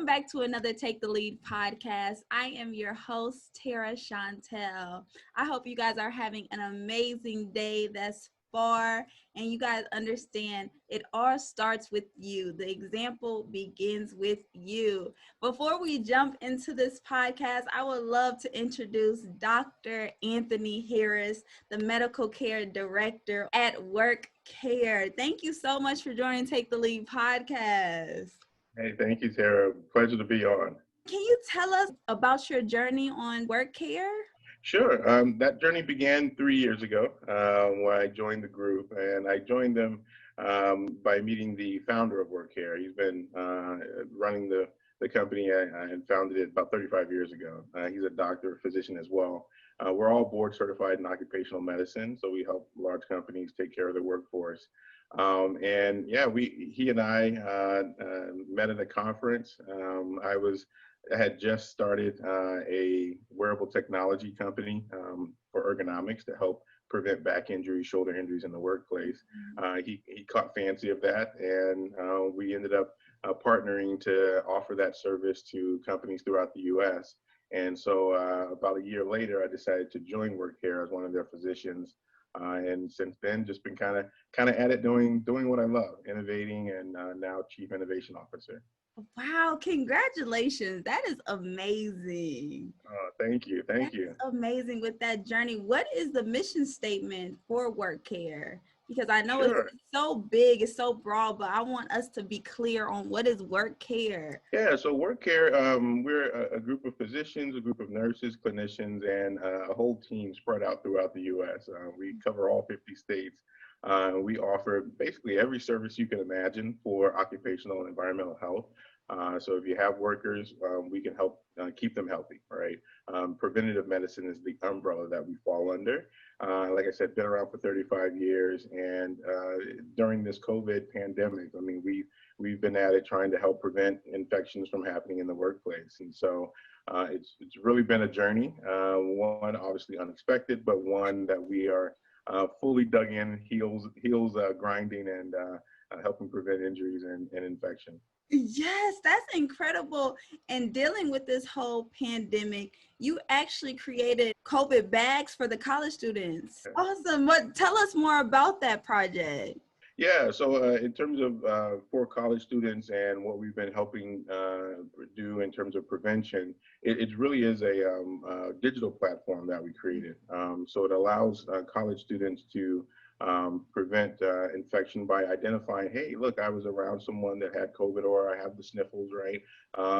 back to another Take the Lead podcast. I am your host, Tara Chantel. I hope you guys are having an amazing day thus far, and you guys understand it all starts with you. The example begins with you. Before we jump into this podcast, I would love to introduce Dr. Anthony Harris, the Medical Care Director at WorkCare. Thank you so much for joining Take the Lead podcast. Hey, thank you, Tara. Pleasure to be on. Can you tell us about your journey on WorkCare? Sure. That journey began 3 years ago when I joined the group, and I joined them by meeting the founder of WorkCare. He's been running the company and founded it about 35 years ago. He's a doctor, physician as well. We're all board certified in occupational medicine, so we help large companies take care of their workforce. He and I met at a conference. I had just started a wearable technology company for ergonomics to help prevent back injuries, shoulder injuries in the workplace. He caught fancy of that, and we ended up partnering to offer that service to companies throughout the U.S. And so about a year later, I decided to join WorkCare as one of their physicians. And since then, just been kind of at it, doing what I love, innovating, and now Chief Innovation Officer. Wow, congratulations. That is amazing. Thank you. Thank you. Amazing with that journey. What is the mission statement for WorkCare? Because I know Sure. it's so big, it's so broad, but I want us to be clear on what is WorkCare. Yeah, so WorkCare, we're a group of physicians, a group of nurses, clinicians, and a whole team spread out throughout the U.S. We cover all 50 states. We offer basically every service you can imagine for occupational and environmental health. So if you have workers, we can help keep them healthy, right? Preventative medicine is the umbrella that we fall under. Like I said, been around for 35 years, and during this COVID pandemic, I mean, we've been at it trying to help prevent infections from happening in the workplace. And so it's really been a journey, one obviously unexpected, but one that we are fully dug in, heels grinding, and helping prevent injuries and infection. Yes, that's incredible. And dealing with this whole pandemic, you actually created COVID bags for the college students. Awesome. Tell us more about that project. Yeah, so in terms of for college students and what we've been helping do in terms of prevention, it really is a digital platform that we created. So it allows college students to prevent infection by identifying, hey, look, I was around someone that had COVID, or I have the sniffles, right?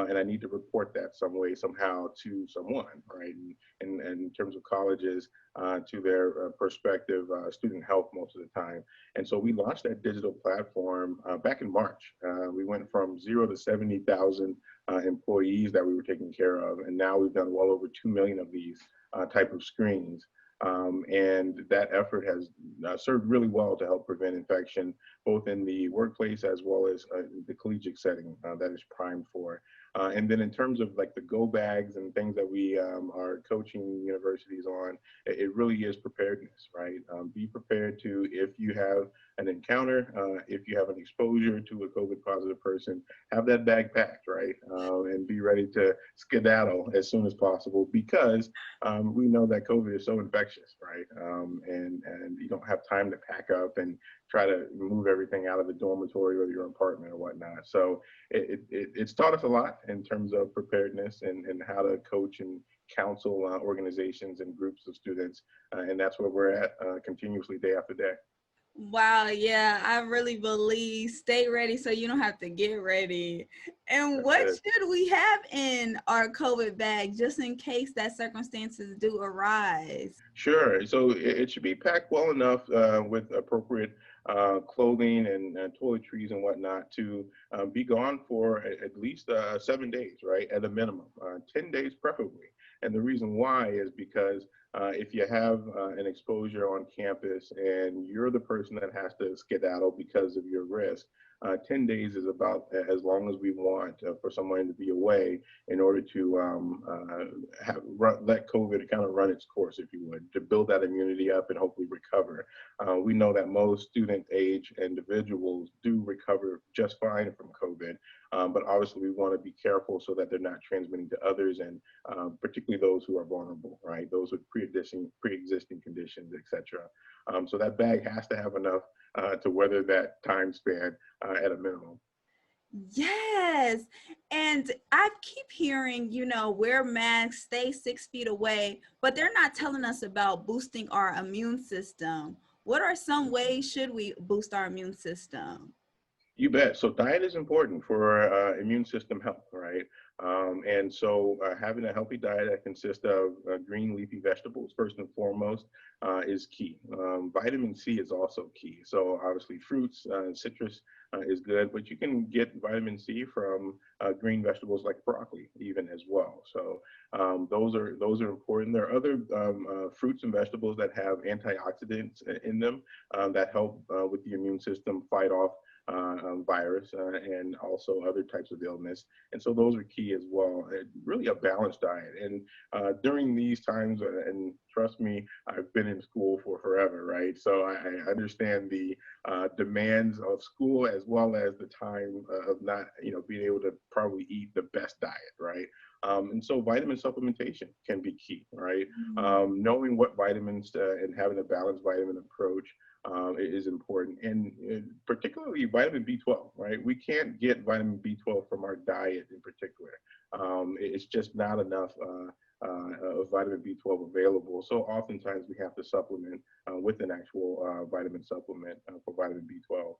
And I need to report that some way, somehow to someone, right? And in terms of colleges, to their prospective student health most of the time. And so we launched that digital platform back in March. We went from 0 to 70,000 employees that we were taking care of. And now we've done well over 2 million of these type of screens. And that effort has served really well to help prevent infection, both in the workplace as well as the collegiate setting that is primed for. And then in terms of like the go bags and things that we are coaching universities on, it really is preparedness, right? Be prepared to, if you have an encounter, if you have an exposure to a COVID positive person, have that bag packed, right? And be ready to skedaddle as soon as possible, because we know that COVID is so infectious, right? And you don't have time to pack up and try to move everything out of the dormitory or your apartment or whatnot. So it's taught us a lot in terms of preparedness and how to coach and counsel organizations and groups of students. And that's where we're at continuously day after day. Wow, yeah, I really believe stay ready so you don't have to get ready. And what should we have in our COVID bag just in case that circumstances do arise? Sure. So it should be packed well enough with appropriate clothing and toiletries and whatnot to be gone for at least 7 days, right? At a minimum, 10 days preferably. And the reason why is because if you have an exposure on campus and you're the person that has to skedaddle because of your risk, 10 days is about as long as we want for someone to be away in order to let COVID kind of run its course, if you would, to build that immunity up and hopefully recover. We know that most student age individuals do recover just fine from COVID, but obviously we want to be careful so that they're not transmitting to others, and particularly those who are vulnerable, right? Those with pre-existing conditions, etc. So that bag has to have enough to weather that time span at a minimum. Yes. And I keep hearing, wear masks, stay 6 feet away, but they're not telling us about boosting our immune system. What are some ways should we boost our immune system? You bet. So diet is important for immune system health, right? And so having a healthy diet that consists of green leafy vegetables, first and foremost, is key. Vitamin C is also key. So obviously fruits, citrus is good, but you can get vitamin C from green vegetables like broccoli even as well. So those are important. There are other fruits and vegetables that have antioxidants in them that help with the immune system fight off virus and also other types of illness. And so those are key as well. Really a balanced diet. And during these times, and trust me, I've been in school for forever, right? So I understand the demands of school as well as the time of not, being able to probably eat the best diet, right? And so vitamin supplementation can be key, right? Knowing what vitamins and having a balanced vitamin approach is important, and particularly vitamin B12, right? We can't get vitamin B12 from our diet in particular. It's just not enough of vitamin B12 available. So oftentimes we have to supplement with an actual vitamin supplement for vitamin B12.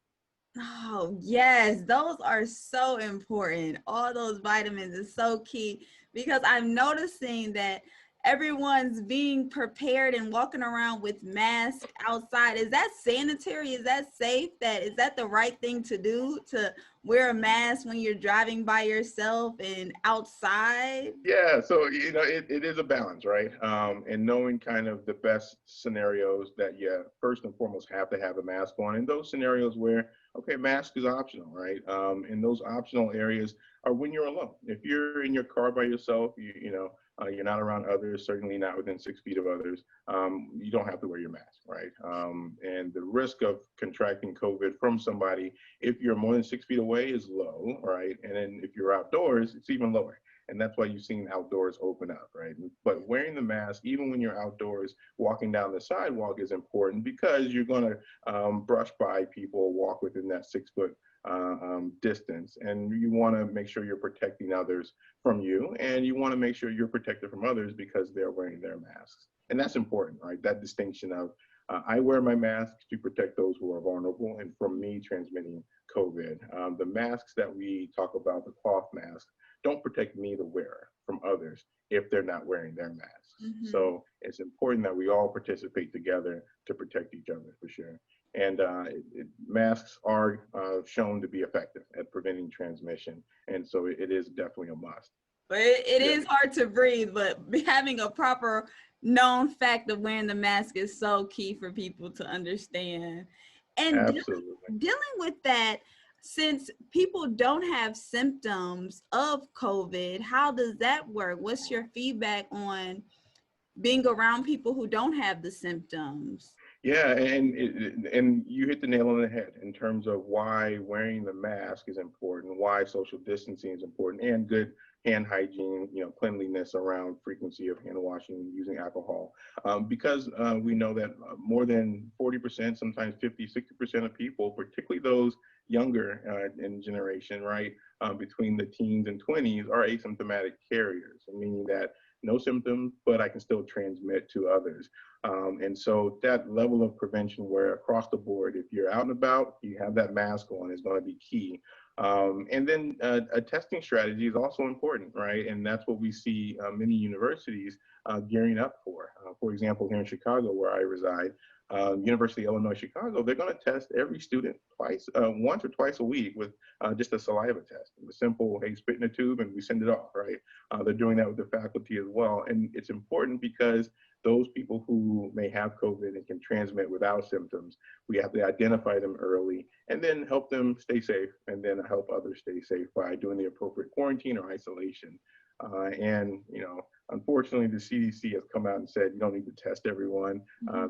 Oh, yes, those are so important. All those vitamins is so key because I'm noticing that everyone's being prepared and walking around with masks outside. Is that sanitary? Is that safe? Is that the right thing to do, to wear a mask when you're driving by yourself and outside? Yeah, so it is a balance, right? And knowing kind of the best scenarios that you first and foremost have to have a mask on, and those scenarios where okay, mask is optional, right? And those optional areas are when you're alone. If you're in your car by yourself, you're not around others, certainly not within 6 feet of others. You don't have to wear your mask, right? And the risk of contracting COVID from somebody, if you're more than 6 feet away, is low, right? And then if you're outdoors, it's even lower. And that's why you've seen outdoors open up, right? But wearing the mask, even when you're outdoors, walking down the sidewalk is important because you're going to brush by people, walk within that 6 foot distance. And you want to make sure you're protecting others from you. And you want to make sure you're protected from others because they're wearing their masks. And that's important, right? That distinction of I wear my mask to protect those who are vulnerable and from me transmitting COVID. The masks that we talk about, the cloth masks, don't protect me, the wearer, from others if they're not wearing their masks. So it's important that we all participate together to protect each other for sure. And masks are shown to be effective at preventing transmission. And so it is definitely a must. But it is hard to breathe, but having a proper known fact of wearing the mask is so key for people to understand. And Absolutely. dealing with that, since people don't have symptoms of COVID, how does that work? What's your feedback on being around people who don't have the symptoms? Yeah, and you hit the nail on the head in terms of why wearing the mask is important, why social distancing is important, and good hand hygiene, cleanliness around frequency of hand washing, using alcohol, because we know that more than 40%, sometimes 50, 60% of people, particularly those younger in generation, right, between the teens and 20s, are asymptomatic carriers, meaning that no symptoms, but I can still transmit to others. And so that level of prevention where across the board, if you're out and about, you have that mask on is going to be key. And then a testing strategy is also important, right? And that's what we see many universities gearing up for. For example, here in Chicago, where I reside, University of Illinois Chicago, they're going to test every student once or twice a week with just a saliva test. A simple, hey, spit in a tube and we send it off, right? They're doing that with the faculty as well. And it's important because those people who may have COVID and can transmit without symptoms, we have to identify them early and then help them stay safe, and then help others stay safe by doing the appropriate quarantine or isolation. And, unfortunately, the CDC has come out and said you don't need to test everyone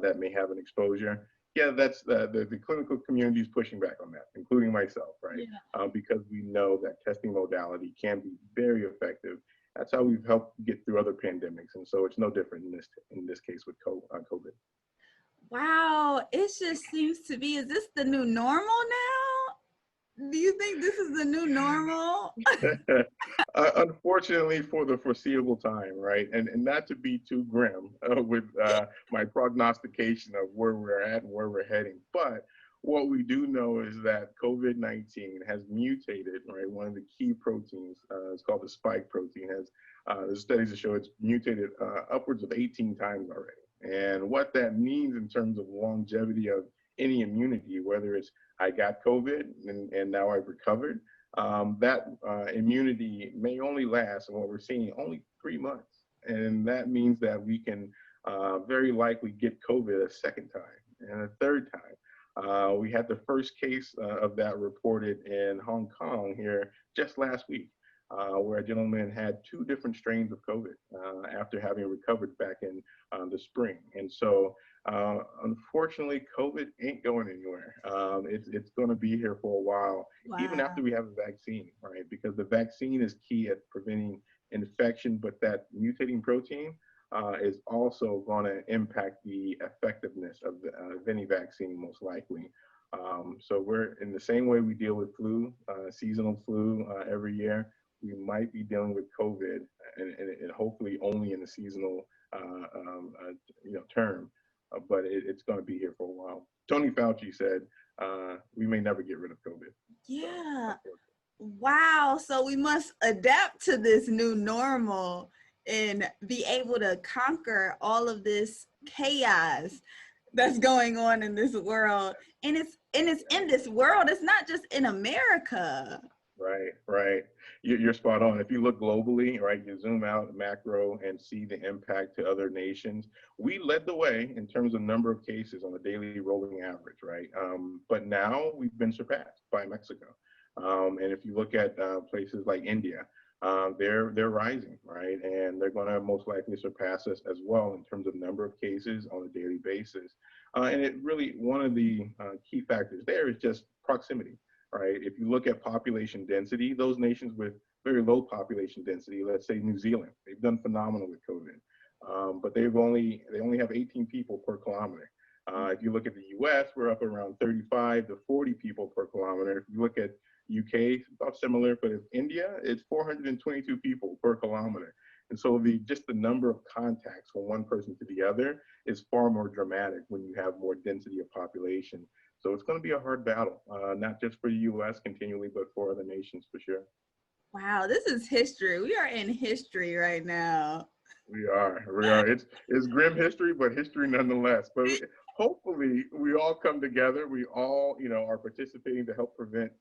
that may have an exposure. Yeah, that's the clinical community is pushing back on that, including myself, right? Yeah. Because we know that testing modality can be very effective. That's how we've helped get through other pandemics, and so it's no different in this case with COVID. Wow, it just seems to be, is this the new normal now? Do you think this is the new normal? Unfortunately, for the foreseeable time, right? And not to be too grim with my prognostication of where we're at and where we're heading, but what we do know is that COVID-19 has mutated, right? One of the key proteins, it's called the spike protein, has there's studies that show it's mutated upwards of 18 times already. And what that means in terms of longevity of any immunity, whether it's I got COVID and now I've recovered, that immunity may only last, and what we're seeing, only 3 months. And that means that we can very likely get COVID a second time and a third time. We had the first case of that reported in Hong Kong here just last week, where a gentleman had 2 different strains of COVID after having recovered back in the spring. And so, unfortunately, COVID ain't going anywhere. It's going to be here for a while, even after we have a vaccine, right? Because the vaccine is key at preventing infection, but that mutating protein is also going to impact the effectiveness of any vaccine, most likely. So we're in the same way we deal with flu, seasonal flu every year. We might be dealing with COVID, and hopefully only in the seasonal term, but it's going to be here for a while. Tony Fauci said we may never get rid of COVID. Yeah. Wow. So we must adapt to this new normal and be able to conquer all of this chaos that's going on in this world. And it's in this world. It's not just in America. Right. You're spot on. If you look globally, right, you zoom out macro and see the impact to other nations. We led the way in terms of number of cases on a daily rolling average, right? But now we've been surpassed by Mexico. And if you look at places like India, they're rising, right? And they're going to most likely surpass us as well in terms of number of cases on a daily basis. And it really, one of the key factors there is just proximity. Right. If you look at population density, those nations with very low population density, let's say New Zealand, they've done phenomenal with COVID, but they only have 18 people per kilometer. If you look at the U.S., we're up around 35 to 40 people per kilometer. If you look at UK, about similar, but in India, it's 422 people per kilometer. And so just the number of contacts from one person to the other is far more dramatic when you have more density of population. So it's going to be a hard battle, not just for the U.S. continually, but for other nations for sure. Wow, this is history. We are in history right now. We are. It's grim history, but history nonetheless. But hopefully we all come together. We all, are participating to help prevent,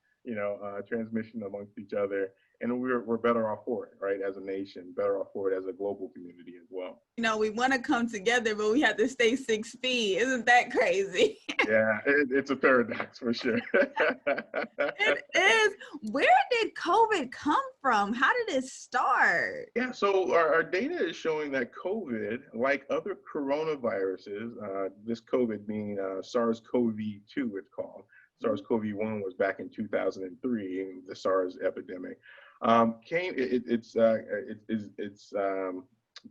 transmission amongst each other. And we're better off for it, right? As a nation, better off for it as a global community as well. We want to come together, but we have to stay 6 feet. Isn't that crazy? Yeah, it's a paradox for sure. It is. Where did COVID come from? How did it start? Yeah, so our data is showing that COVID, like other coronaviruses, this COVID being SARS-CoV-2, it's called. SARS-CoV-1 was back in 2003, in the SARS epidemic. It's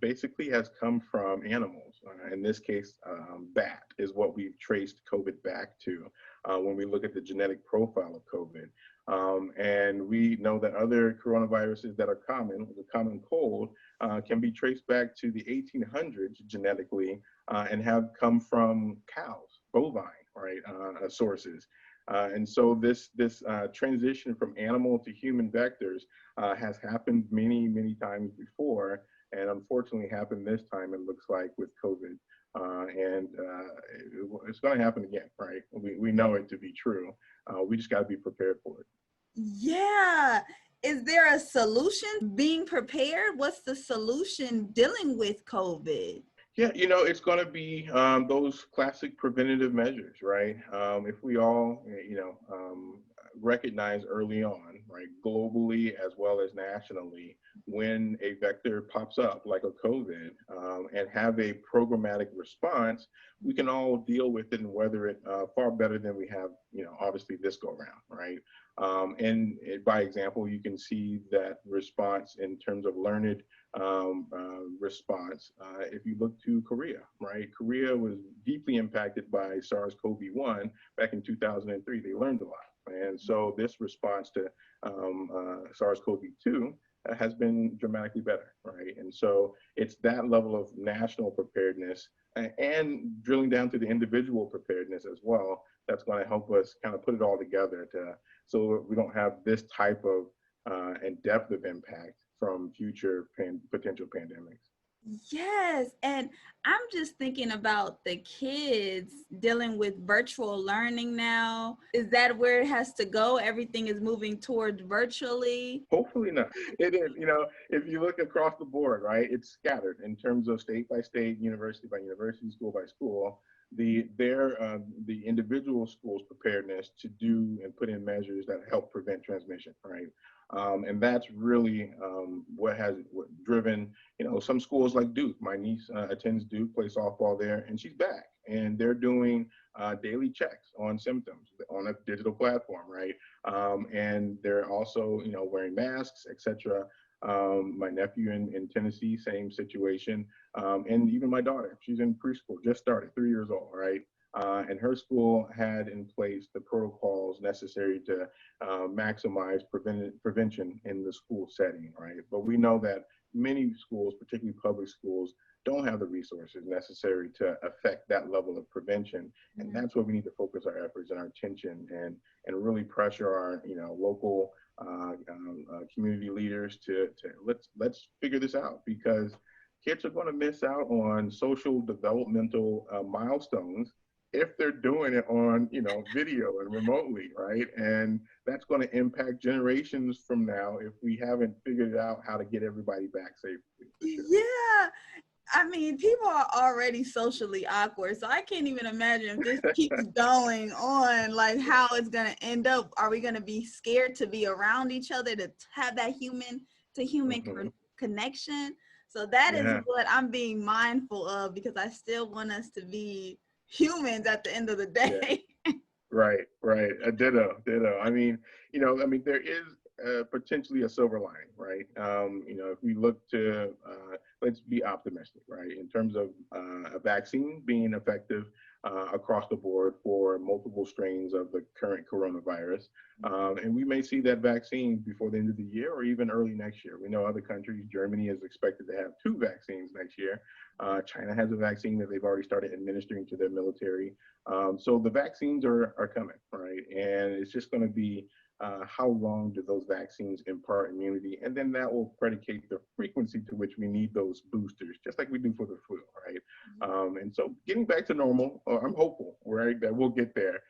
basically has come from animals. In this case, bat is what we've traced COVID back to when we look at the genetic profile of COVID. And we know that other coronaviruses that are common, the common cold, can be traced back to the 1800s genetically and have come from cows, bovine, right, sources. And so this transition from animal to human vectors has happened many, many times before, and unfortunately happened this time, it looks like, with COVID. And it's going to happen again, right? We know it to be true. We just got to be prepared for it. Yeah. Is there a solution being prepared? What's the solution dealing with COVID? Yeah, it's going to be those classic preventative measures, right? If we all, recognize early on, right, globally as well as nationally, when a vector pops up like a COVID, and have a programmatic response, we can all deal with it and weather it far better than we have, obviously this go around, right? By example, you can see that response in terms of learned response. If you look to Korea, right? Korea was deeply impacted by SARS-CoV-1 back in 2003. They learned a lot. And so this response to SARS-CoV-2 has been dramatically better, right? And so it's that level of national preparedness and drilling down to the individual preparedness as well that's going to help us kind of put it all together so we don't have this type of and depth of impact from future potential pandemics. Yes, and I'm just thinking about the kids dealing with virtual learning now. Is that where it has to go? Everything is moving towards virtually. Hopefully not. It is, if you look across the board, right, it's scattered in terms of state by state, university by university, school by school. The individual schools' preparedness to do and put in measures that help prevent transmission, right? And that's really what driven, some schools like Duke. My niece attends Duke, plays softball there, and she's back. And they're doing daily checks on symptoms on a digital platform, right? And they're also, wearing masks, etc. My nephew in Tennessee, same situation. And even my daughter, she's in preschool, just started, 3 years old, right? And her school had in place the protocols necessary to maximize prevention in the school setting, right? But we know that many schools, particularly public schools, don't have the resources necessary to affect that level of prevention. And that's where we need to focus our efforts and our attention and really pressure our, local community leaders to let's figure this out, because kids are going to miss out on social developmental milestones if they're doing it on, video and remotely, right? And that's going to impact generations from now if we haven't figured out how to get everybody back safely. Sure. Yeah. I mean, people are already socially awkward, so I can't even imagine if this keeps going on, like how it's going to end up. Are we going to be scared to be around each other, to have that human to human connection? So that is what I'm being mindful of, because I still want us to be humans at the end of the day. Yeah. Right. A ditto. I mean, there is potentially a silver lining, right? If we look to, let's be optimistic, right? In terms of a vaccine being effective across the board for multiple strains of the current coronavirus. And we may see that vaccine before the end of the year or even early next year. We know other countries, Germany is expected to have 2 vaccines next year. China has a vaccine that they've already started administering to their military. So the vaccines are coming, right? And it's just going to be how long do those vaccines impart immunity? And then that will predicate the frequency to which we need those boosters, just like we do for the flu, right? And so getting back to normal, I'm hopeful, right, that we'll get there.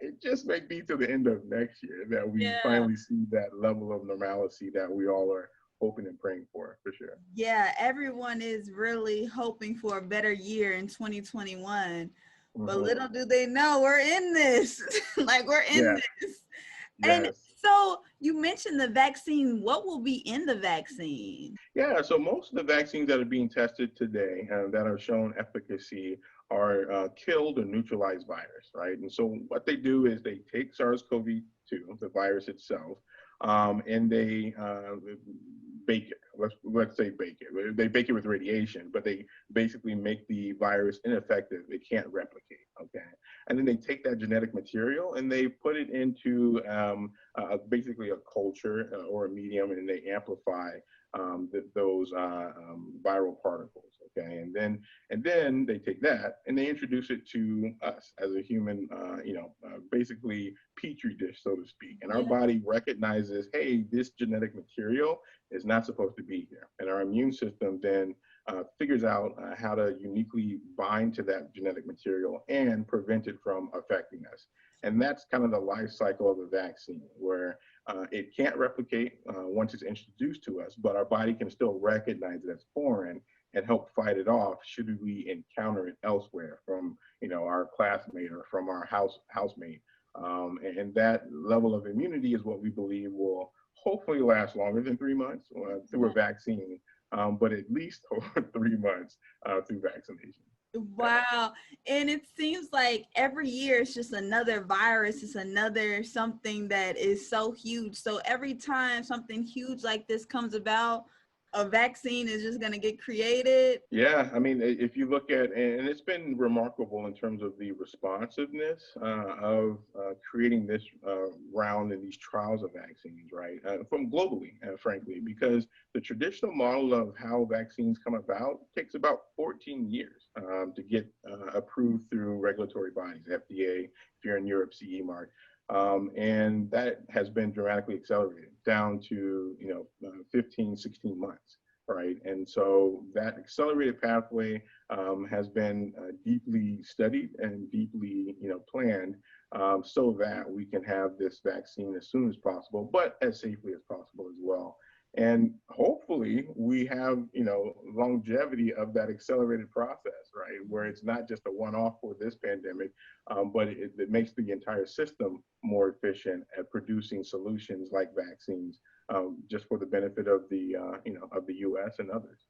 It just may be to the end of next year that we finally see that level of normalcy that we all are hoping and praying for sure. Yeah, everyone is really hoping for a better year in 2021. But little do they know we're in this. Like, we're in this. Yes. And so you mentioned the vaccine. What will be in the vaccine? Yeah, so most of the vaccines that are being tested today that are shown efficacy are killed or neutralized virus, right? And so what they do is they take SARS-CoV-2, the virus itself, and they bake it. Let's say bake it. They bake it with radiation, but they basically make the virus ineffective. It can't replicate, okay? And then they take that genetic material and they put it into basically a culture or a medium, and they amplify those viral particles, okay? And then they take that and they introduce it to us as a human, basically petri dish, so to speak. And our body recognizes, hey, this genetic material is not supposed to be here. And our immune system then figures out how to uniquely bind to that genetic material and prevent it from affecting us. And that's kind of the life cycle of a vaccine, where it can't replicate once it's introduced to us, but our body can still recognize it as foreign and help fight it off should we encounter it elsewhere from, our classmate or from our housemate. And that level of immunity is what we believe will hopefully last longer than 3 months through a vaccine, but at least over 3 months through vaccination. Wow. And it seems like every year it's just another virus, it's another something that is so huge. So every time something huge like this comes about, a vaccine is just going to get created. Yeah, I mean, if you look at, and it's been remarkable in terms of the responsiveness of creating this round in these trials of vaccines, right? From globally, frankly, because the traditional model of how vaccines come about takes about 14 years to get approved through regulatory bodies, FDA, if you're in Europe, CE mark. And that has been dramatically accelerated down to, 15, 16 months. Right, and so that accelerated pathway has been deeply studied and deeply, planned, so that we can have this vaccine as soon as possible, but as safely as possible as well. And hopefully, we have, longevity of that accelerated process, right, where it's not just a one-off for this pandemic, but it makes the entire system more efficient at producing solutions like vaccines, just for the benefit of the of the U.S. and others.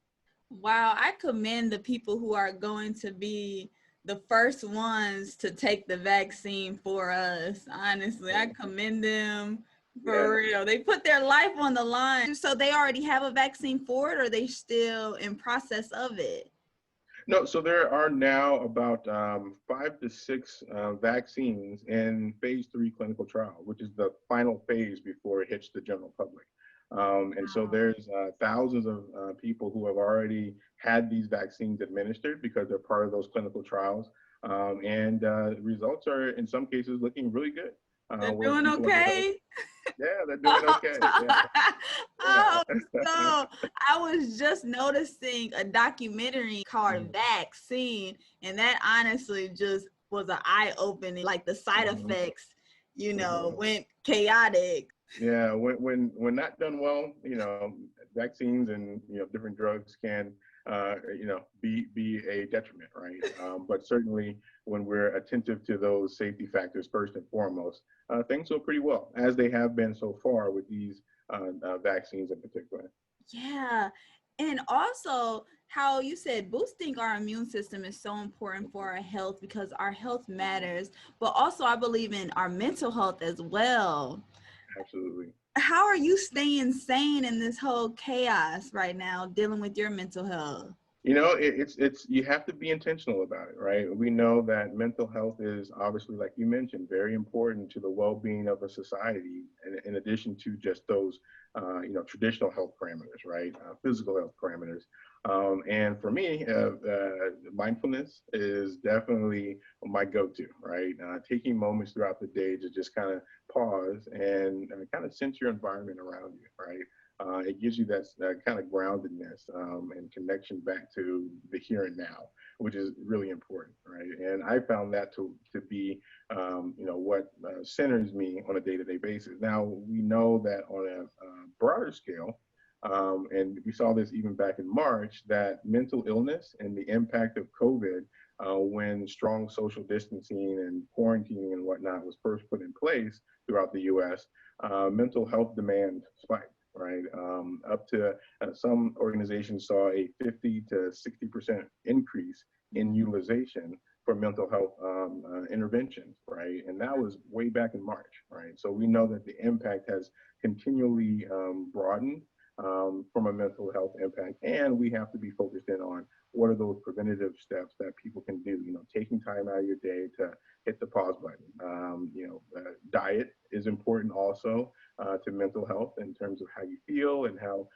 Wow, I commend the people who are going to be the first ones to take the vaccine for us. Honestly, I commend them for real. They put their life on the line. So they already have a vaccine for it, or they still in process of it? No, so there are now about 5 to 6 vaccines in phase 3 clinical trial, which is the final phase before it hits the general public. And so there's thousands of people who have already had these vaccines administered because they're part of those clinical trials. And results are, in some cases, looking really good. They're Where doing people okay? Yeah, they're doing okay. Yeah. Oh, Yeah. so I was just noticing a documentary called Vaccine, and that honestly just was an eye-opening, like the side Mhm. effects, Mhm. went chaotic. Yeah, when not done well, vaccines and different drugs can be a detriment, right? But certainly when we're attentive to those safety factors first and foremost, things go pretty well, as they have been so far with these vaccines in particular. Yeah. And also, how you said boosting our immune system is so important for our health because our health matters, but also I believe in our mental health as well. Absolutely. How are you staying sane in this whole chaos right now, dealing with your mental health? It's you have to be intentional about it, right? We know that mental health is obviously, like you mentioned, very important to the well-being of a society, in addition to just those, traditional health parameters, right? Physical health parameters. And for me, mindfulness is definitely my go-to, right? Taking moments throughout the day to just kind of pause and kind of sense your environment around you, right? It gives you that kind of groundedness and connection back to the here and now, which is really important, right? And I found that to be, what centers me on a day-to-day basis. Now we know that on a broader scale, and we saw this even back in March, that mental illness and the impact of COVID, when strong social distancing and quarantining and whatnot was first put in place throughout the U.S., mental health demand spiked, right? Up to some organizations saw a 50 to 60% increase in utilization for mental health interventions, right? And that was way back in March, right? So we know that the impact has continually broadened from a mental health impact, and we have to be focused in on what are those preventative steps that people can do. Taking time out of your day to hit the pause button. Diet is important also to mental health in terms of how you feel and how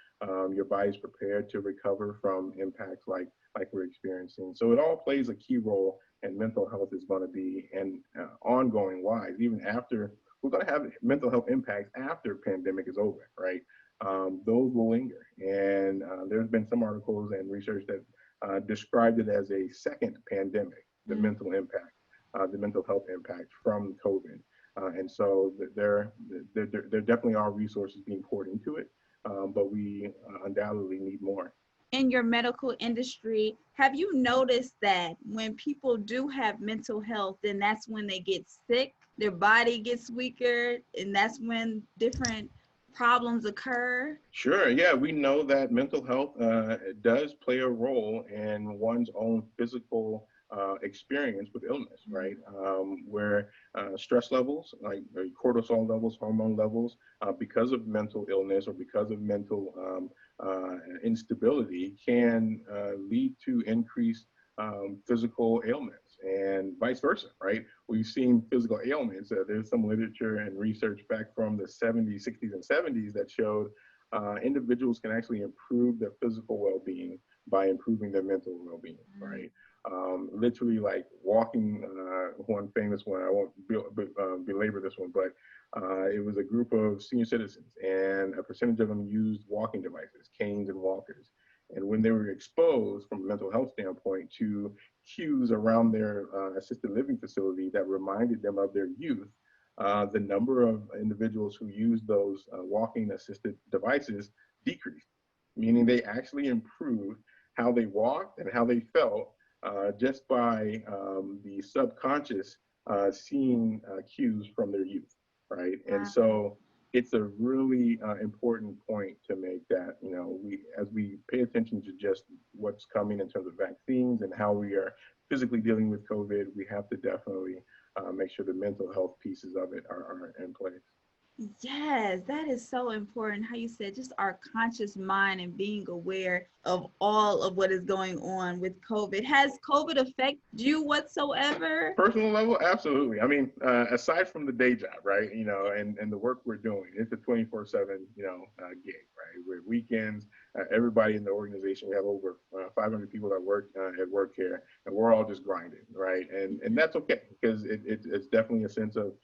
your body's prepared to recover from impacts like we're experiencing. So it all plays a key role, and mental health is going to be an ongoing wise, even after we're going to have mental health impacts after pandemic is over, right? Those will linger. And there's been some articles and research that described it as a second pandemic, the mental impact, the mental health impact from COVID. And so there definitely are resources being poured into it, but we undoubtedly need more. in your medical industry, have you noticed that when people do have mental health, then that's when they get sick, their body gets weaker, and that's when different problems occur? Sure. Yeah, we know that mental health does play a role in one's own physical experience with illness, right? Where stress levels, like cortisol levels, hormone levels, because of mental illness or because of mental instability, can lead to increased physical ailments and vice versa, right? We've seen physical ailments. There's some literature and research back from the 70s, 60s, and 70s that showed individuals can actually improve their physical well-being by improving their mental well-being, right? Literally, like walking. One famous one. I won't belabor this one, but it was a group of senior citizens, and a percentage of them used walking devices, canes and walkers. And when they were exposed from a mental health standpoint to cues around their assisted living facility that reminded them of their youth, the number of individuals who used those walking assisted devices decreased, meaning they actually improved how they walked and how they felt just by the subconscious seeing cues from their youth, right? And so it's a really important point to make that, you know, as we pay attention to just what's coming in terms of vaccines and how we are physically dealing with COVID, we have to definitely make sure the mental health pieces of it are in place. Yes, that is so important. How you said just our conscious mind and being aware of all of what is going on with COVID. Has COVID affected you whatsoever? Personal level, absolutely. I mean, aside from the day job, right? You know, and the work we're doing, it's a 24/7, you know, gig, right? With weekends, everybody in the organization, we have over 500 people that work at WorkCare, and we're all just grinding, right? And that's okay because it's definitely a sense of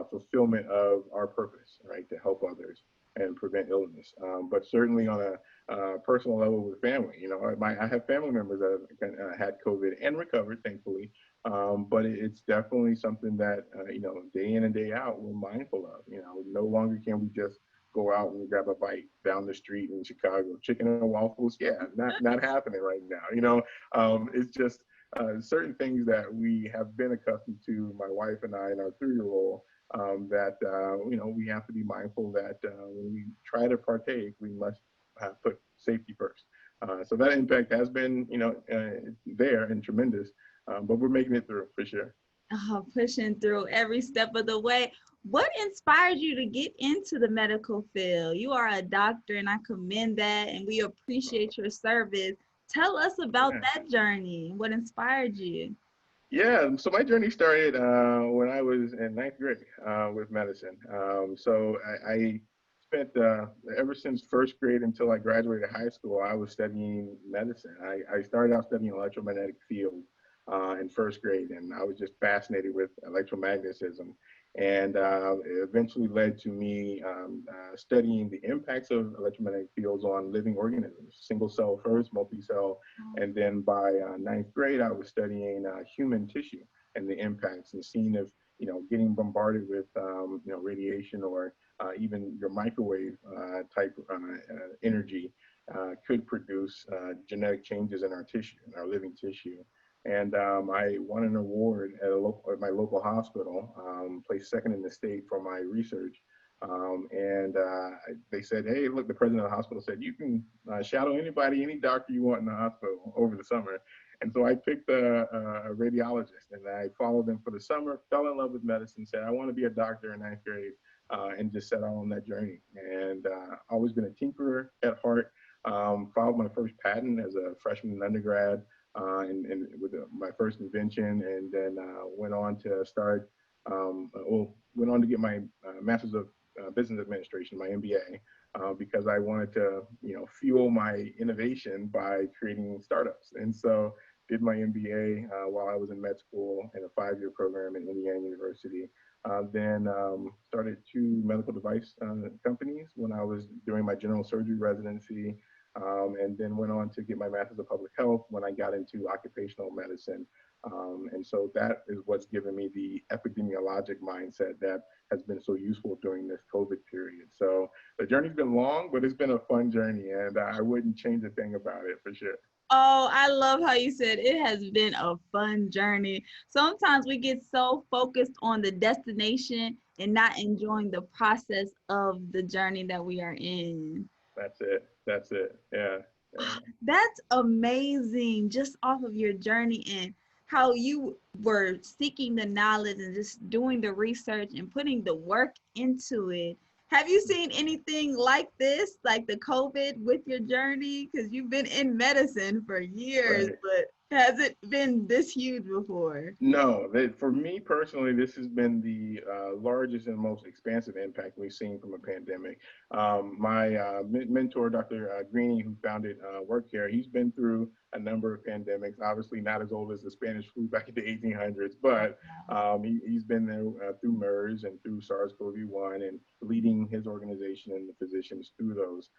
fulfillment of our purpose, right? To help others and prevent illness. But certainly on a personal level with family, you know, I have family members that have had COVID and recovered, thankfully. But it's definitely something that, you know, day in and day out, we're mindful of. You know, no longer can we just go out and grab a bite down the street in Chicago. Chicken and waffles, yeah, not happening right now. You know, it's just certain things that we have been accustomed to, my wife and I and our 3-year-old, that, you know, we have to be mindful that when we try to partake, we must put safety first. So that impact has been, you know, there and tremendous. But we're making it through for sure. Oh, pushing through every step of the way. What inspired you to get into the medical field? You are a doctor, and I commend that, and we appreciate your service. Tell us about Yeah. that journey. What inspired you? Yeah, so my journey started when I was in 9th grade with medicine. So I spent ever since 1st grade until I graduated high school, I was studying medicine. I started out studying electromagnetic field in 1st grade, and I was just fascinated with electromagnetism. And it eventually led to me studying the impacts of electromagnetic fields on living organisms, single cell first, multi-cell, and then by 9th grade, I was studying human tissue and the impacts and seeing if, you know, getting bombarded with, you know, radiation or even your microwave type energy could produce genetic changes in our tissue, in our living tissue. And I won an award at my local hospital, placed second in the state for my research. And they said, hey, look, the president of the hospital said, you can shadow anybody, any doctor you want in the hospital over the summer. And so I picked a radiologist, and I followed them for the summer, fell in love with medicine, said, I want to be a doctor in 9th grade, and just set out on that journey. And always been a tinkerer at heart. Filed my first patent as a freshman in undergrad, and with my first invention, and then went on to start, went on to get my master's of business administration, my MBA, because I wanted to, you know, fuel my innovation by creating startups. And so did my MBA while I was in med school in a 5-year program at Indiana University. Then started 2 medical device companies when I was doing my general surgery residency, and then went on to get my master's of public health when I got into occupational medicine. And so that is what's given me the epidemiologic mindset that has been so useful during this COVID period. So the journey's been long, but it's been a fun journey, and I wouldn't change a thing about it for sure. Oh, I love how you said it has been a fun journey. Sometimes we get so focused on the destination and not enjoying the process of the journey that we are in. That's it. That's it. Yeah. Yeah. That's amazing, just off of your journey and how you were seeking the knowledge and just doing the research and putting the work into it. Have you seen anything like this, like the COVID with your journey? Because you've been in medicine for years, Right. but has it been this huge before? No, for me personally, this has been the largest and most expansive impact we've seen from a pandemic. My mentor, Dr. Greeny, who founded WorkCare, he's been through a number of pandemics, obviously not as old as the Spanish flu back in the 1800s, but he's been there through MERS and through SARS-CoV-1 and leading his organization and the physicians through those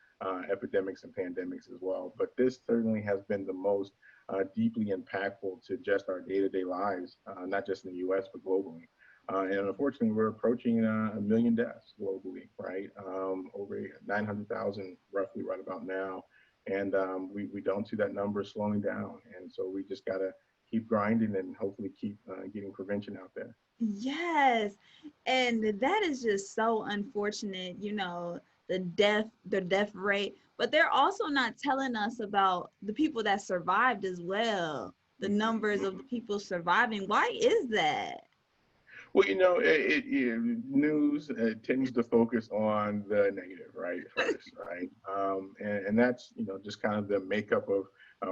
epidemics and pandemics as well. But this certainly has been the most deeply impactful to just our day-to-day lives, not just in the U.S. but globally. And unfortunately, we're approaching 1 million deaths globally, right? Over 900,000 roughly right about now. And we don't see that number slowing down. And so we just got to keep grinding and hopefully keep getting prevention out there. Yes. And that is just so unfortunate, the death rate. But they're also not telling us about the people that survived as well, the numbers of the people surviving. Why is that? Well, news tends to focus on the negative, right, first, right? And that's, just kind of the makeup of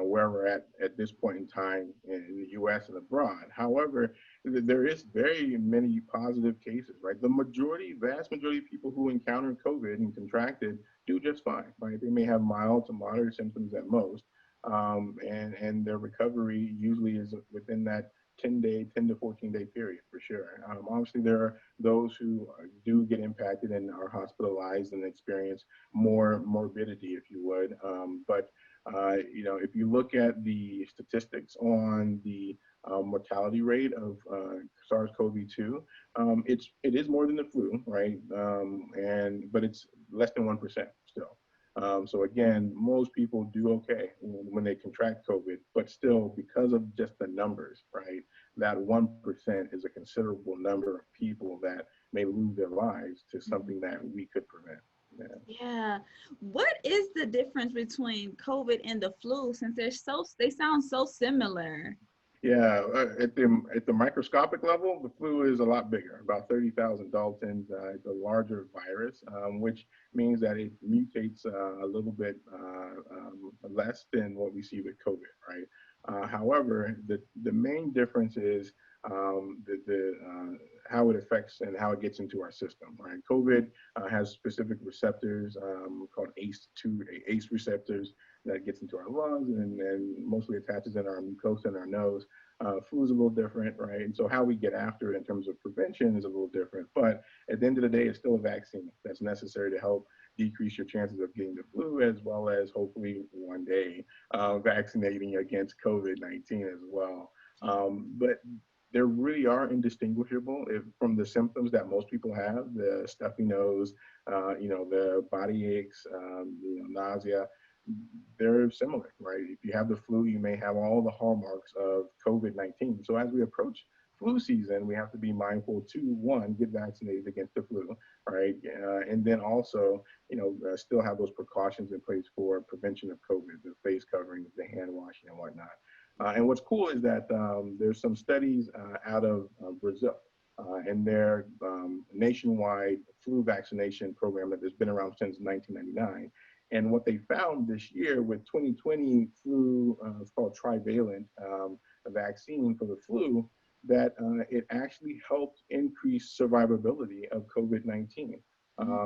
where we're at this point in time in the U.S. and abroad. However, there is very many positive cases, right? Vast majority of people who encounter COVID and contracted do just fine, right? They may have mild to moderate symptoms at most, and their recovery usually is within that 10 to 14-day period for sure. Obviously, there are those who do get impacted and are hospitalized and experience more morbidity, if you would. But if you look at the statistics on the mortality rate of SARS-CoV-2, it is more than the flu, right? But it's less than 1% still. So again, most people do okay when they contract COVID, but still, because of just the numbers, right, that 1% is a considerable number of people that may lose their lives to something that we could prevent. Yeah. Yeah. What is the difference between COVID and the flu since they sound so similar? Yeah, at the microscopic level, the flu is a lot bigger, about 30,000 Daltons. It's a larger virus, which means that it mutates a little bit less than what we see with COVID, right? However, the main difference is how it affects and how it gets into our system, right? COVID has specific receptors called ACE receptors that gets into our lungs and mostly attaches in our mucosa and our nose. Flu is a little different, right? And so how we get after it in terms of prevention is a little different. But at the end of the day, it's still a vaccine that's necessary to help decrease your chances of getting the flu, as well as hopefully one day vaccinating against COVID-19 as well. But they really are indistinguishable from the symptoms that most people have: the stuffy nose, the body aches, nausea. They're similar, right? If you have the flu, you may have all the hallmarks of COVID-19. So as we approach flu season, we have to be mindful to, one, get vaccinated against the flu, right? And then also, still have those precautions in place for prevention of COVID, the face covering, the hand washing and whatnot. And what's cool is that there's some studies out of Brazil and their nationwide flu vaccination program that has been around since 1999. And what they found this year with 2020 flu, it's called trivalent vaccine for the flu, that it actually helped increase survivability of COVID-19.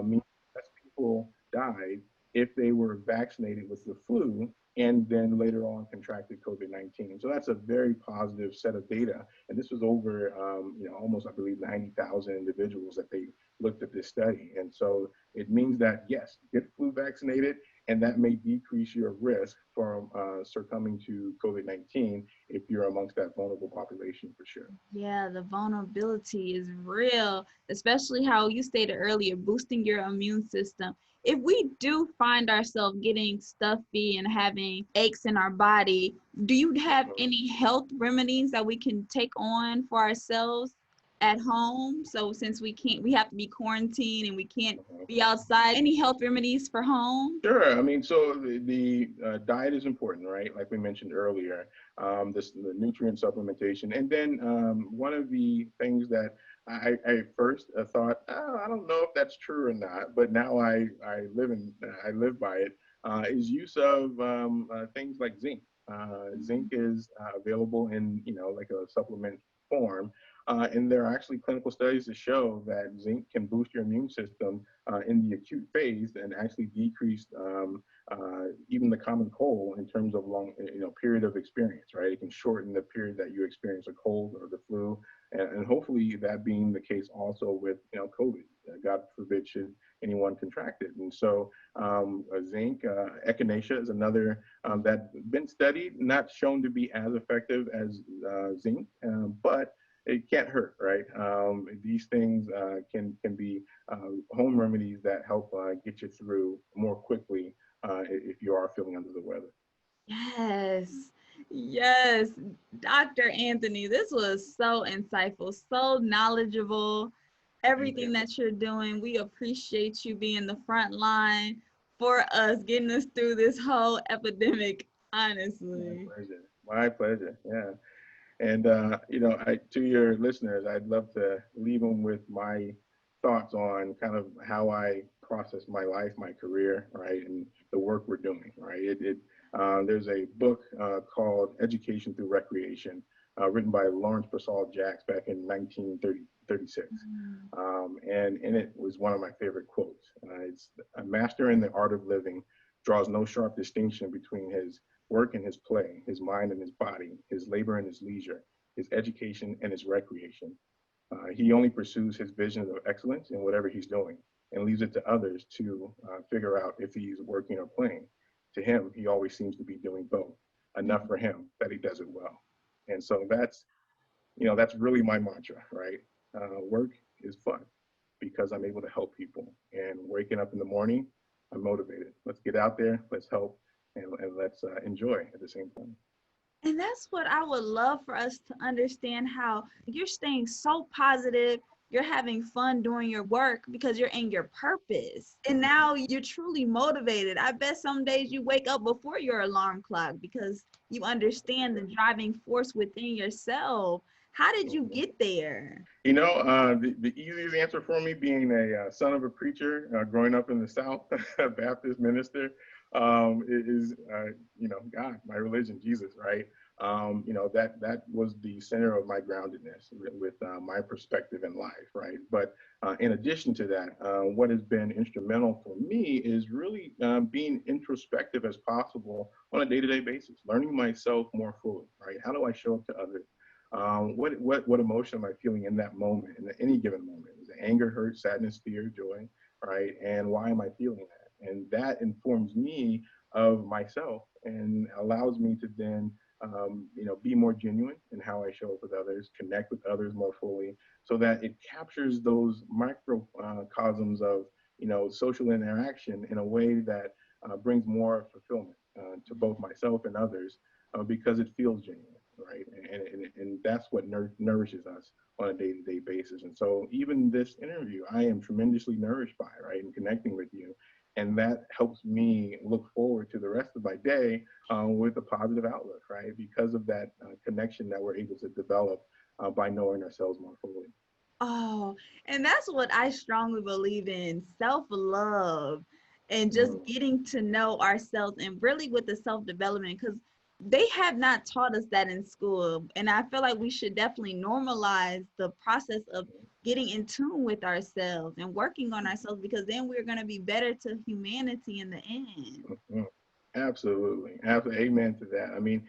Meaning less people died if they were vaccinated with the flu and then later on contracted COVID-19. So that's a very positive set of data. And this was over, almost, I believe, 90,000 individuals that they looked at this study. And so it means that, yes, get flu vaccinated and that may decrease your risk from succumbing to COVID-19 if you're amongst that vulnerable population for sure. Yeah, the vulnerability is real, especially how you stated earlier, boosting your immune system. If we do find ourselves getting stuffy and having aches in our body, do you have any health remedies that we can take on for ourselves at home? So since we have to be quarantined and we can't be outside, any health remedies for home? Sure. I mean, so the diet is important, right? Like we mentioned earlier, the nutrient supplementation. And then one of the things that I first thought, oh, I don't know if that's true or not, but now I live by it, is use of things like zinc. Zinc is available in, like a supplement form. And there are actually clinical studies to show that zinc can boost your immune system in the acute phase and actually decrease even the common cold in terms of long, period of experience, right? It can shorten the period that you experience a cold or the flu, and hopefully that being the case also with, COVID. God forbid should anyone contract it. And so zinc, echinacea is another that's been studied, not shown to be as effective as zinc, but it can't hurt, right? These things can be home remedies that help get you through more quickly if you are feeling under the weather. Yes, yes. Dr. Anthony, this was so insightful, so knowledgeable. Thank Everything you. that you're doing, we appreciate you being the front line for us, getting us through this whole epidemic, My honestly. pleasure. My pleasure. Yeah. And, to your listeners, I'd love to leave them with my thoughts on kind of how I process my life, my career, right, and the work we're doing, right. There's a book called Education Through Recreation, written by Lawrence Persall Jacks back in 1936. And in it was one of my favorite quotes. It's a master in the art of living draws no sharp distinction between his work and his play, his mind and his body, his labor and his leisure, his education and his recreation. He only pursues his vision of excellence in whatever he's doing and leaves it to others to figure out if he's working or playing. To him, he always seems to be doing both, enough for him that he does it well. And so that's really my mantra, right? Work is fun because I'm able to help people. And waking up in the morning, I'm motivated. Let's get out there, let's help, and let's enjoy at the same time. And that's what I would love for us to understand, how you're staying so positive, you're having fun doing your work because you're in your purpose. And now you're truly motivated. I bet some days you wake up before your alarm clock because you understand the driving force within yourself. How did you get there? The easiest answer for me, being a son of a preacher, growing up in the South, a Baptist minister, is God, my religion, Jesus, right? That was the center of my groundedness with my perspective in life, right? But in addition to that, what has been instrumental for me is really being introspective as possible on a day-to-day basis, learning myself more fully, right? How do I show up to others? What emotion am I feeling in that moment, in any given moment? Is it anger, hurt, sadness, fear, joy, right? And why am I feeling that? And that informs me of myself and allows me to then, be more genuine in how I show up with others, connect with others more fully, so that it captures those microcosms of, social interaction in a way that brings more fulfillment to both myself and others because it feels genuine, right? And that's what nourishes us on a day-to-day basis. And so even this interview, I am tremendously nourished by, right, and connecting with you. And that helps me look forward to the rest of my day with a positive outlook, right? Because of that connection that we're able to develop by knowing ourselves more fully. Oh, and that's what I strongly believe in, self-love and just getting to know ourselves, and really with the self-development, because they have not taught us that in school. And I feel like we should definitely normalize the process of getting in tune with ourselves and working on ourselves, because then we're going to be better to humanity in the end. Mhm. Absolutely. Absolutely. Amen to that. I mean,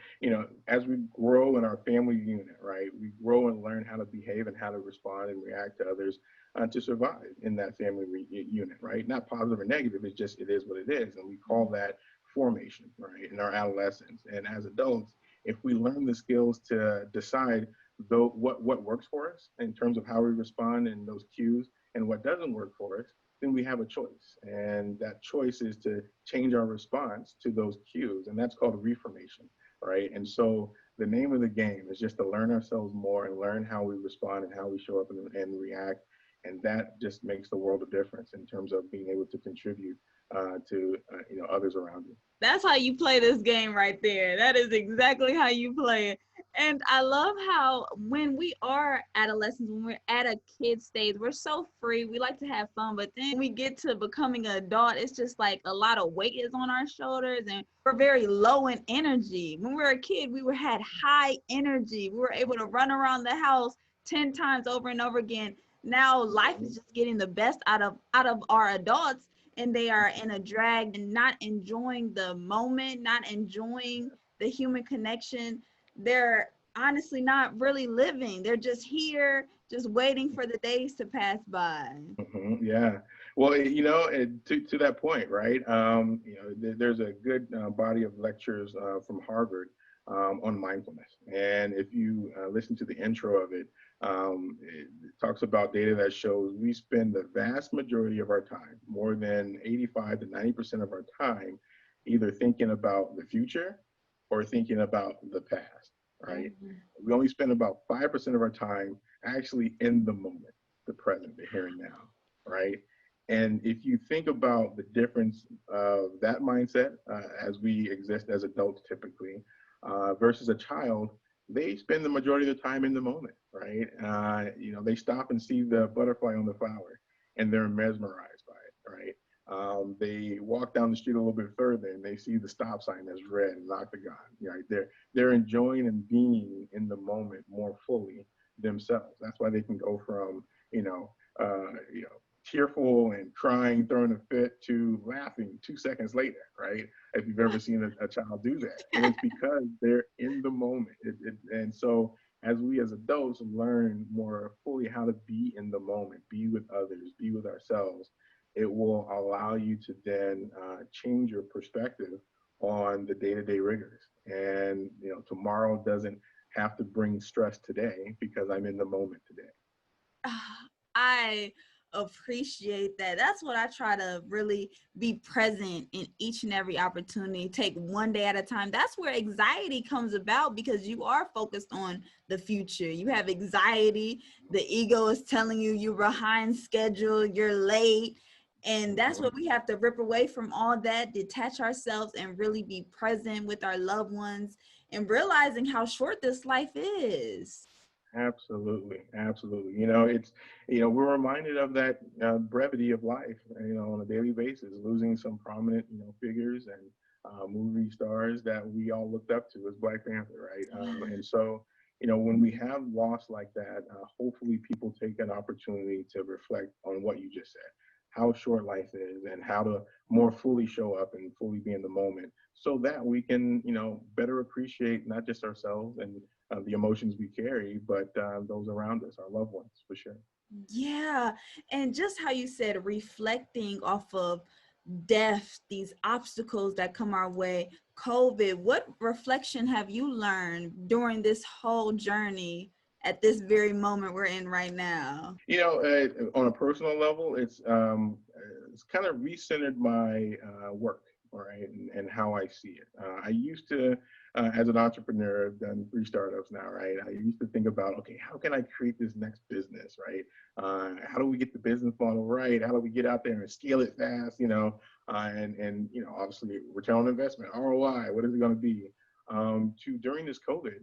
as we grow in our family unit, right, we grow and learn how to behave and how to respond and react to others. to survive in that family unit, right? Not positive or negative, it's just, it is what it is. And we call that formation, right, in our adolescence. And as adults, if we learn the skills to decide what works for us in terms of how we respond in those cues and what doesn't work for us, then we have a choice. And that choice is to change our response to those cues. And that's called reformation, right? And so the name of the game is just to learn ourselves more and learn how we respond and how we show up and react. And that just makes the world of difference in terms of being able to contribute to others around you. That's how you play this game right there. That is exactly how you play it. And I love how when we are adolescents, when we're at a kid stage, we're so free. We like to have fun, but then we get to becoming an adult, it's just like a lot of weight is on our shoulders and we're very low in energy. When we were a kid, had high energy. We were able to run around the house 10 times over and over again. Now life is just getting the best out of our adults, and they are in a drag and not enjoying the moment, not enjoying the human connection. They're honestly not really living. They're just here, just waiting for the days to pass by. Yeah. Well, to that point, right? There's a good body of lectures from Harvard on mindfulness. And if you listen to the intro of it, it talks about data that shows we spend the vast majority of our time, more than 85 to 90% of our time, either thinking about the future or thinking about the past, right? We only spend about 5% of our time actually in the moment, the present, the here and now, right? And if you think about the difference of that mindset as we exist as adults typically versus a child, they spend the majority of the time in the moment, right? They stop and see the butterfly on the flower and they're mesmerized by it, right? They walk down the street a little bit further and they see the stop sign that's red and octagon, right? They're enjoying and being in the moment more fully themselves. That's why they can go from, tearful and crying, throwing a fit to laughing 2 seconds later, right? If you've ever seen a child do that. And it's because they're in the moment. And so as we as adults learn more fully how to be in the moment, be with others, be with ourselves, it will allow you to then change your perspective on the day-to-day rigors. And tomorrow doesn't have to bring stress today because I'm in the moment today. I appreciate that. That's what I try to really be present in each and every opportunity. Take one day at a time. That's where anxiety comes about because you are focused on the future. You have anxiety. The ego is telling you you're behind schedule, you're late. And that's what we have to rip away from all that, detach ourselves and really be present with our loved ones and realizing how short this life is. Absolutely, absolutely. We're reminded of that brevity of life, on a daily basis, losing some prominent, figures and movie stars that we all looked up to as Black Panther, right? And so, when we have loss like that, hopefully people take an opportunity to reflect on what you just said, how short life is and how to more fully show up and fully be in the moment so that we can, better appreciate not just ourselves and the emotions we carry, but those around us, our loved ones, for sure. Yeah. And just how you said, reflecting off of death, these obstacles that come our way, COVID, what reflection have you learned during this whole journey at this very moment we're in right now? On a personal level, it's kind of recentered my work, all right, and how I see it. I used to, as an entrepreneur, I've done 3 startups now, right? I used to think about, okay, how can I create this next business, right? How do we get the business model right? How do we get out there and scale it fast, obviously return on investment, ROI, what is it going to be? To during this COVID,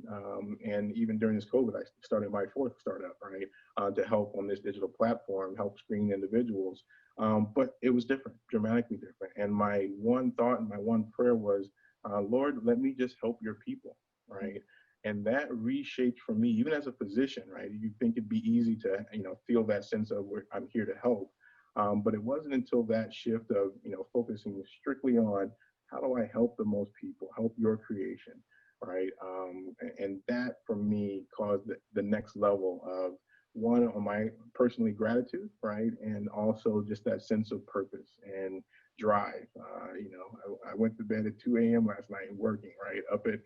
and even during this COVID, I started my 4th startup, right, to help on this digital platform, help screen individuals. But it was different, dramatically different. And my one thought and my one prayer was, Lord, let me just help your people, right? And that reshaped for me, even as a physician, right? You think it'd be easy to, feel that sense of I'm here to help. But it wasn't until that shift of, focusing strictly on how do I help the most people, help your creation, right? And that for me caused the next level of one on my personally gratitude, right, and also just that sense of purpose and drive. I went to bed at 2 a.m. last night working, right, up at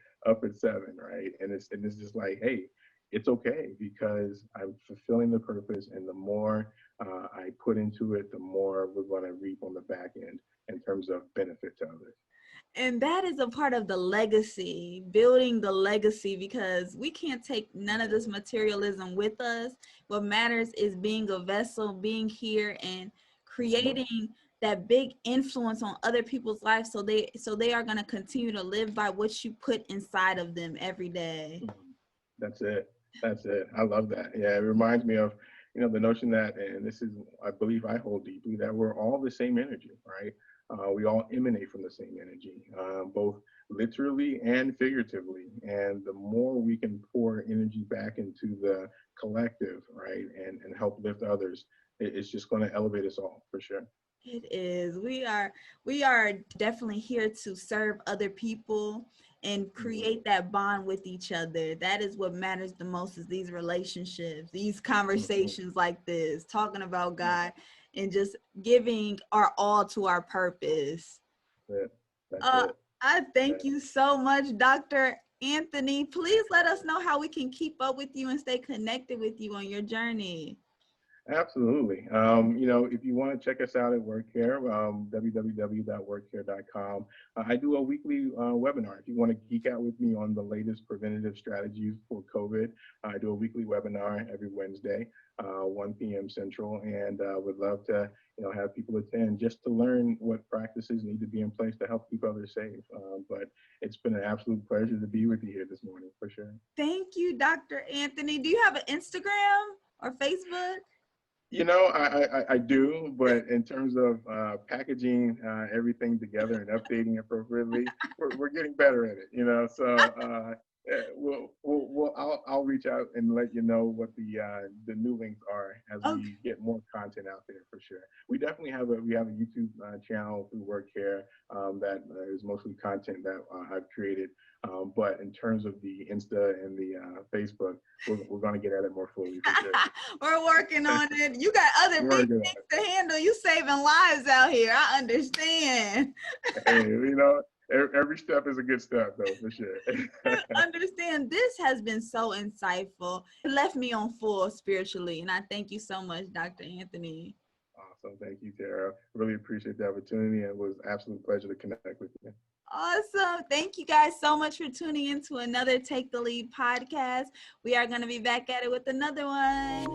7, right, and it's just like, hey, it's okay because I'm fulfilling the purpose, and the more I put into it, the more we're going to reap on the back end in terms of benefit to others. And that is a part of the legacy, building the legacy, because we can't take none of this materialism with us. What matters is being a vessel, being here and creating that big influence on other people's lives, so they are going to continue to live by what you put inside of them every day. That's it. That's it. I love that. Yeah, it reminds me of, the notion that, and this is, I believe I hold deeply, that we're all the same energy, right? We all emanate from the same energy, both literally and figuratively. And the more we can pour energy back into the collective, right, and help lift others, it's just going to elevate us all for sure. It is. We are definitely here to serve other people and create that bond with each other. That is what matters the most, is these relationships, these conversations like this, talking about God and just giving our all to our purpose. That's it. I thank you so much, Dr. Anthony. Please let us know how we can keep up with you and stay connected with you on your journey. Absolutely. If you want to check us out at WorkCare, www.workcare.com. I do a weekly webinar. If you want to geek out with me on the latest preventative strategies for COVID, I do a weekly webinar every Wednesday, 1 p.m. Central, and would love to, have people attend just to learn what practices need to be in place to help keep others safe. But it's been an absolute pleasure to be with you here this morning, for sure. Thank you, Dr. Anthony. Do you have an Instagram or Facebook? I do, but in terms of packaging everything together and updating appropriately, we're getting better at it. So I'll reach out and let you know what the new links are as we get more content out there, for sure. We definitely have a YouTube channel through WorkCare that is mostly content that I've created. But in terms of the Insta and the Facebook, we're going to get at it more fully, for sure. We're working on it. You got other big things to handle. You saving lives out here. I understand. Hey, every step is a good step, though, for sure. Understand. This has been so insightful. It left me on full spiritually, and I thank you so much, Dr. Anthony. Awesome. Thank you, Tara. Really appreciate the opportunity, and it was an absolute pleasure to connect with you. Awesome. Thank you guys so much for tuning in to another Take the Lead podcast. We are going to be back at it with another one.